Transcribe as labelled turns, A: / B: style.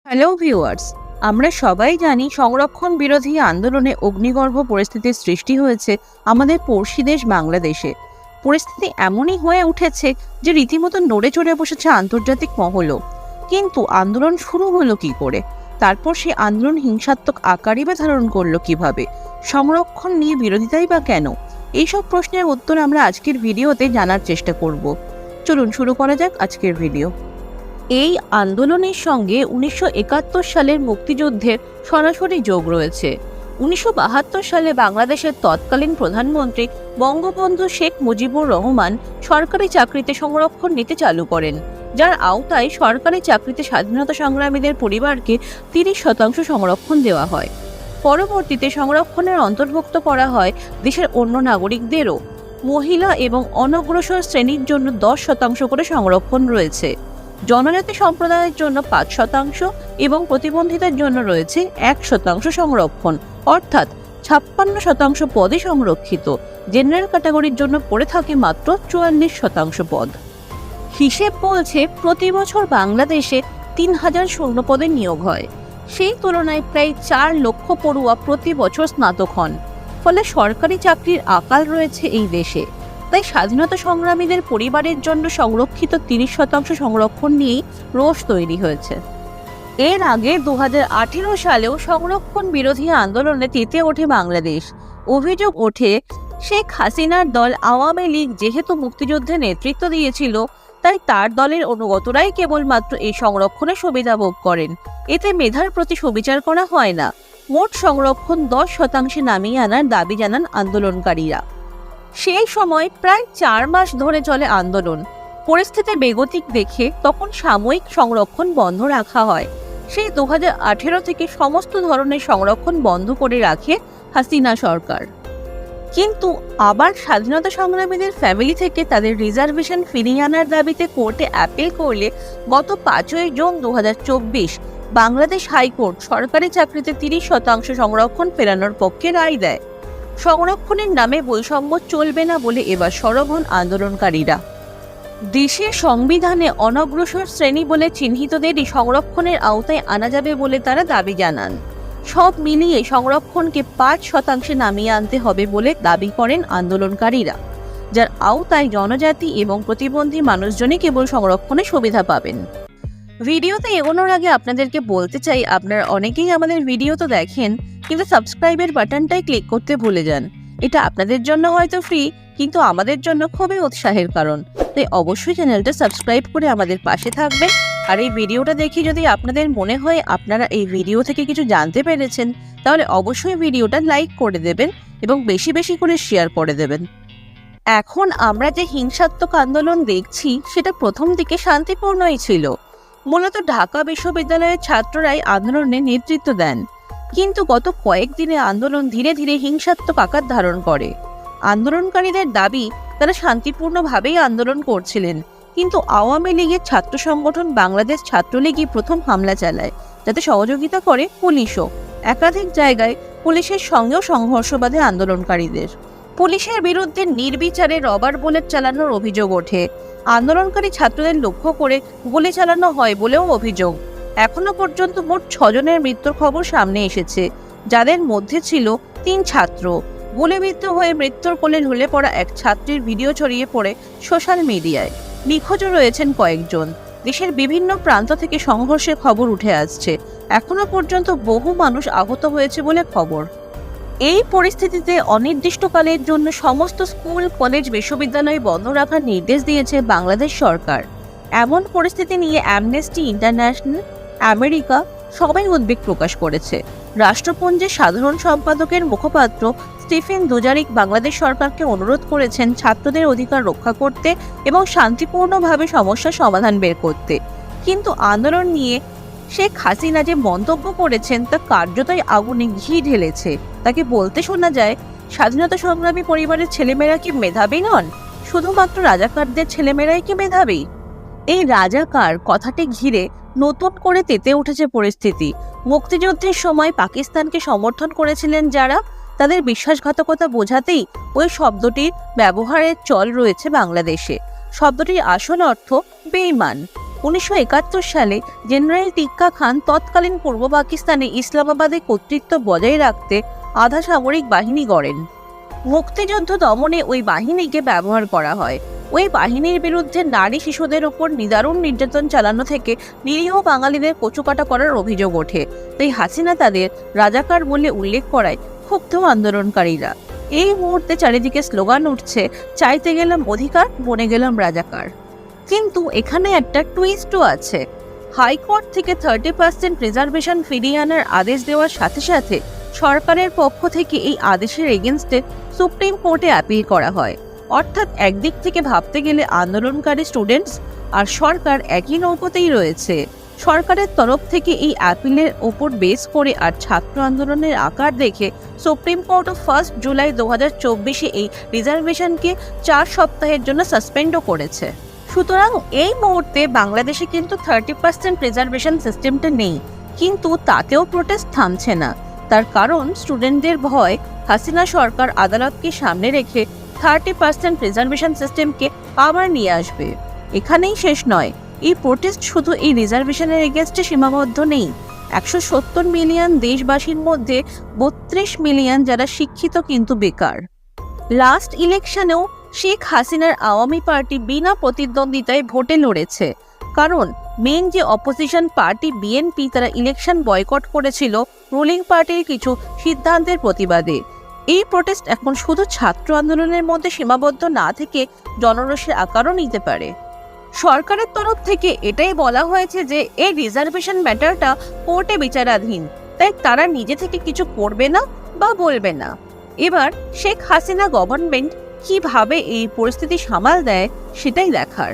A: Hello viewers, আমরা সবাই জানি সংরক্ষণ বিরোধী আন্দোলনে অগ্নিগর্ভ পরিস্থিতির সৃষ্টি হয়েছে আমাদের পড়শি দেশ বাংলাদেশে। পরিস্থিতি এমনই হয়ে উঠেছে যে রীতিমতো নড়ে চড়ে বসেছে আন্তর্জাতিক মহলও। কিন্তু আন্দোলন শুরু হলো কি করে? তারপর সেই আন্দোলন হিংসাত্মক আকারই বা ধারণ করলো কিভাবে? সংরক্ষণ নিয়ে বিরোধিতাই বা কেন? এইসব প্রশ্নের উত্তর আমরা আজকের ভিডিওতে জানার চেষ্টা করব। চলুন শুরু করা যাক আজকের ভিডিও। এই আন্দোলনের সঙ্গে 1971 সালের মুক্তিযুদ্ধের সরাসরি যোগ রয়েছে। 1972 সালে বাংলাদেশের তৎকালীন প্রধানমন্ত্রী বঙ্গবন্ধু শেখ মুজিবুর রহমান সরকারি চাকরিতে সংরক্ষণ নীতি চালু করেন, যার আওতায় সরকারি চাকরিতে স্বাধীনতা সংগ্রামীদের পরিবারকে 30% সংরক্ষণ দেওয়া হয়। পরবর্তীতে সংরক্ষণের অন্তর্ভুক্ত করা হয় দেশের অন্য নাগরিকদেরও। মহিলা এবং অনগ্রসর শ্রেণীর জন্য 10% করে সংরক্ষণ রয়েছে। জনজাতি সম্প্রদায়ের জন্য 5% এবং প্রতিবন্ধিতার জন্য রয়েছে 1% সংরক্ষণ, অর্থাৎ 56% পদই সংরক্ষিত। জেনারেল ক্যাটাগরির জন্য পড়ে থাকে মাত্র 44% পদ। হিসেব বলছে প্রতি বছর বাংলাদেশে 3000 শূন্য পদে নিয়োগ হয়। সেই তুলনায় প্রায় 4 লক্ষ পড়ুয়া প্রতি বছর স্নাতক হন। ফলে সরকারি চাকরির আকাল রয়েছে এই দেশে। তাই স্বাধীনতা সংগ্রামীদের পরিবারের জন্য সংরক্ষিত 30% সংরক্ষণ নিয়েই রোষ তৈরি হয়েছে। এর আগে 2018 সালেও সংরক্ষণ বিরোধী আন্দোলনে তেতে ওঠে বাংলাদেশ। অভিযোগ ওঠে শেখ হাসিনার দল আওয়ামী লীগ যেহেতু মুক্তিযুদ্ধে নেতৃত্ব দিয়েছিল, তাই তার দলের অনুগতরাই কেবলমাত্র এই সংরক্ষণের সুবিধা ভোগ করেন। এতে মেধার প্রতি সুবিচার করা হয় না। মোট সংরক্ষণ 10% নামিয়ে আনার দাবি জানান আন্দোলনকারীরা। সেই সময় প্রায় 4 মাস ধরে চলে আন্দোলন। পরিস্থিতি বেগতিক দেখে তখন সাময়িক সংরক্ষণ বন্ধ রাখা হয়। সেই 2018 থেকে সমস্ত ধরনের সংরক্ষণ বন্ধ করে রাখে হাসিনা সরকার। কিন্তু আবার স্বাধীনতা সংগ্রামীদের ফ্যামিলি থেকে তাদের রিজার্ভেশন ফিরিয়ে আনার দাবিতে কোর্টে অ্যাপিল করলে গত 5 জুন 2024 বাংলাদেশ হাইকোর্ট সরকারি চাকরিতে 30% সংরক্ষণ ফেরানোর পক্ষে রায় দেয়। সংরক্ষণের নামে বৈষম্য চলবে না বলে এবার সরব হন আন্দোলনকারীরা। দেশের সংবিধানে অনগ্রসর শ্রেণী বলে চিহ্নিতদেরই সংরক্ষণের আওতায় আনা যাবে বলে তারা দাবি জানান। সব মিলিয়ে সংরক্ষণকে 5% নামিয়ে আনতে হবে বলে দাবি করেন আন্দোলনকারীরা, যার আওতায় জনজাতি এবং প্রতিবন্ধী মানুষজনই কেবল সংরক্ষণের সুবিধা পাবেন। ভিডিওতে এগোনোর আগে আপনাদেরকে বলতে চাই, আপনারা অনেকেই আমাদের ভিডিও তো দেখেন, কিন্তু সাবস্ক্রাইবের বাটনটাই ক্লিক করতে ভুলে যান। এটা আপনাদের জন্য হয়তো ফ্রি, কিন্তু আমাদের জন্য খুবই উৎসাহের কারণ। তাই অবশ্যই চ্যানেলটা সাবস্ক্রাইব করে আমাদের পাশে থাকবেন। আর এই ভিডিওটা দেখে যদি আপনাদের মনে হয় আপনারা এই ভিডিও থেকে কিছু জানতে পেরেছেন, তাহলে অবশ্যই ভিডিওটা লাইক করে দেবেন এবং বেশি বেশি করে শেয়ার করে দেবেন। এখন আমরা যে হিংসাত্মক আন্দোলন দেখছি সেটা প্রথম দিকে শান্তিপূর্ণই ছিল। মূলত ঢাকা বিশ্ববিদ্যালয়ের ছাত্ররাই আন্দোলনে নেতৃত্ব দেন। কিন্তু গত কয়েকদিনে আন্দোলন ধীরে ধীরে হিংসাত্মক আকার ধারণ করে। আন্দোলনকারীদের দাবি তারা শান্তিপূর্ণভাবেই আন্দোলন করছিলেন, কিন্তু আওয়ামী লীগের ছাত্র সংগঠন বাংলাদেশ ছাত্রলীগই প্রথম হামলা চালায়, যাতে সহযোগিতা করে পুলিশও। একাধিক জায়গায় পুলিশের সঙ্গেও সংঘর্ষ বাধে আন্দোলনকারীদের। পুলিশের বিরুদ্ধে নির্বিচারে রবার বুলেট চালানোর অভিযোগ ওঠে। আন্দোলনকারী ছাত্রদের লক্ষ্য করে গুলি চালানো হয় বলেও অভিযোগ। এখনো পর্যন্ত মোট 6 জনের মৃত্যুর খবর সামনে এসেছে, যাদের মধ্যে ছিল 3 ছাত্র। গুলিবিদ্ধ হয়ে মৃত্যুর কোলে ঢলে পড়া এক ছাত্রীর ভিডিও ছড়িয়ে পড়ে সোশ্যাল মিডিয়ায়। নিখোঁজও রয়েছেন কয়েকজন। দেশের বিভিন্ন প্রান্ত থেকে সংঘর্ষের খবর উঠে আসছে। এখনো পর্যন্ত বহু মানুষ আহত হয়েছে বলে খবর। এই পরিস্থিতিতে অনির্দিষ্টকালের জন্য সমস্ত স্কুল, কলেজ, বিশ্ববিদ্যালয় বন্ধ রাখার নির্দেশ দিয়েছে বাংলাদেশ সরকার। এমন পরিস্থিতি নিয়ে অ্যামনেস্টি ইন্টারন্যাশনাল, আমেরিকা সবাই উদ্বেগ প্রকাশ করেছে। রাষ্ট্রপুঞ্জের সাধারণ সম্পাদকের মুখপাত্র স্টিফেন দুজারিক বাংলাদেশ সরকারকে অনুরোধ করেছেন ছাত্রদের অধিকার রক্ষা করতে এবং শান্তিপূর্ণভাবে সমস্যার সমাধান বের করতে। কিন্তু আন্দোলন নিয়ে শেখ হাসিনা যে মন্তব্য করেছেন তা কার্যতই আগুনে ঘি ঢেলেছে। তাকে বলতে শোনা যায়, স্বাধীনতা সংগ্রামী পরিবারের ছেলেমেয়েরা কি মেধাবী নন? শুধুমাত্র রাজাকারদের ছেলেমেয়েরাই কি মেধাবী? এই রাজাকার কথাটি ঘিরে নতুন করে তেতে উঠেছে পরিস্থিতি। মুক্তিযুদ্ধের সময় পাকিস্তানকে সমর্থন করেছিলেন যারা, তাদের বিশ্বাসঘাতকতা বোঝাতেই ওই শব্দটির ব্যবহারের চল রয়েছে বাংলাদেশে। শব্দটির আসল অর্থ বেঈমান। 1971 সালে জেনারেল টিক্কা খান তৎকালীন পূর্ব পাকিস্তানে ইসলামাবাদে কর্তৃত্ব বজায় রাখতে আধা সামরিক বাহিনী গড়েন। মুক্তিযুদ্ধ দমনে ওই বাহিনীকে ব্যবহার করা হয়। ওই বাহিনীর বিরুদ্ধে নারী শিশুদের উপর নিদারুণ নির্যাতন চালানো থেকে নিরীহ বাঙালিদের কচুকাটা করার অভিযোগ ওঠে। তাই হাসিনা তাদের রাজাকার বলে উল্লেখ করায় ক্ষুব্ধ আন্দোলনকারীরা। এই মুহূর্তে চারিদিকে স্লোগান উঠছে, চাইতে গেলাম অধিকার, বনে গেলাম রাজাকার। কিন্তু এখানে একটা টুইস্টও আছে। হাইকোর্ট থেকে 30% রিজার্ভেশন ফিরিয়ে আনার আদেশ দেওয়ার সাথে সাথে সরকারের পক্ষ থেকে এই আদেশের এগেনস্টে সুপ্রিম কোর্টে অ্যাপিল করা হয়। অর্থাৎ একদিক থেকে ভাবতে গেলে আন্দোলনকারী স্টুডেন্টস আর সরকার একই নৌকোতেই রয়েছে। সরকারের তরফ থেকে এই অ্যাপিলের ওপর বেস করে আর ছাত্র আন্দোলনের আকার দেখে সুপ্রিম কোর্ট 1 জুলাই 2024 এই রিজার্ভেশনকে 4 সপ্তাহের জন্য সাসপেন্ডও করেছে। সুতরাং এই মুহূর্তে বাংলাদেশে কিন্তু 30% রিজার্ভেশন সিস্টেমটা নেই, কিন্তু তাতেও প্রোটেস্ট থামছে না। তার কারণ স্টুডেন্টদের ভয় হাসিনা সরকার আদালতকে সামনে রেখে 30% রিজার্ভেশন সিস্টেমকে আবার নিয়ে আসবে। এখানেই শেষ নয়, এই প্রোটেস্ট শুধু এই রিজার্ভেশনের এগেনস্টে সীমাবদ্ধ নেই। 170 মিলিয়ন দেশবাসীর মধ্যে 32 মিলিয়ন যারা শিক্ষিত কিন্তু বেকার। লাস্ট ইলেকশনেও শেখ হাসিনার আওয়ামী পার্টি বিনা প্রতিদ্বন্দ্বিতায় ভোটে লড়েছে, কারণ মেন যে অপোজিশন পার্টি বিএনপি তারা ইলেকশন বয়কট করেছিল রুলিং পার্টির কিছু সিদ্ধান্তের প্রতিবাদে। এই প্রোটেস্ট এখন শুধু ছাত্র আন্দোলনের মধ্যে সীমাবদ্ধ না থেকে জনরোষের আকারও নিতে পারে। সরকারের তরফ থেকে এটাই বলা হয়েছে যে এই রিজার্ভেশন ম্যাটারটা কোর্টে বিচারাধীন, তাই তারা নিজে থেকে কিছু করবে না বা বলবে না। এবার শেখ হাসিনা গভর্নমেন্ট কিভাবে এই পরিস্থিতি সামাল দেয় সেটাই দেখার।